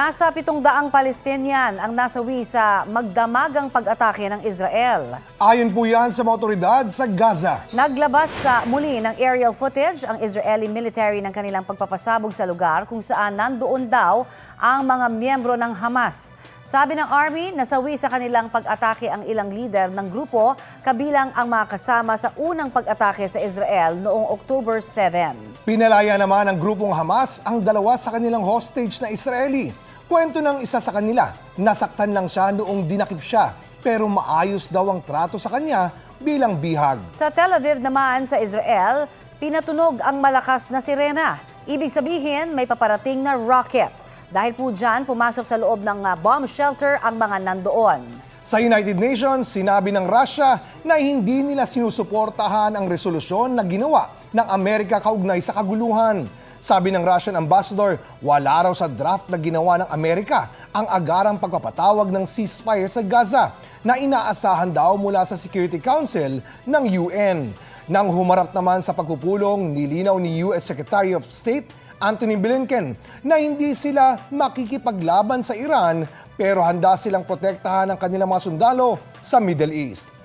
Nasa 700 Palestinian ang nasawi sa magdamagang pag-atake ng Israel. Ayon po yan sa mga otoridad sa Gaza. Naglabas muli ng aerial footage ang Israeli military ng kanilang pagpapasabog sa lugar kung saan nandoon daw ang mga miyembro ng Hamas. Sabi ng Army, nasawi sa kanilang pag-atake ang ilang leader ng grupo, kabilang ang mga kasama sa unang pag-atake sa Israel noong October 7. Pinalaya naman ng grupong Hamas ang dalawa sa kanilang hostage na Israeli. Kwento ng isa sa kanila, nasaktan lang siya noong dinakip siya, pero maayos daw ang trato sa kanya bilang bihag. Sa Tel Aviv naman sa Israel, pinatunog ang malakas na sirena. Ibig sabihin, may paparating na rocket. Dahil po dyan, pumasok sa loob ng bomb shelter ang mga nandoon. Sa United Nations, sinabi ng Russia na hindi nila sinusuportahan ang resolusyon na ginawa ng Amerika kaugnay sa kaguluhan. Sabi ng Russian ambassador, wala raw sa draft na ginawa ng Amerika ang agarang pagpapatawag ng ceasefire sa Gaza na inaasahan daw mula sa Security Council ng UN. Nang humarap naman sa pagpupulong, nilinaw ni US Secretary of State Antony Blinken na hindi sila makikipaglaban sa Iran pero handa silang protektahan ang kanilang mga sundalo sa Middle East.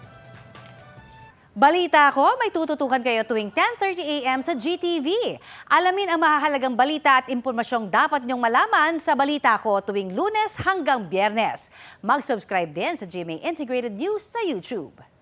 Balita ko, may tututukan kayo tuwing 10:30 a.m. sa GTV. Alamin ang mahahalagang balita at impormasyong dapat niyong malaman sa Balita Ko tuwing Lunes hanggang Biyernes. Mag-subscribe din sa GMA Integrated News sa YouTube.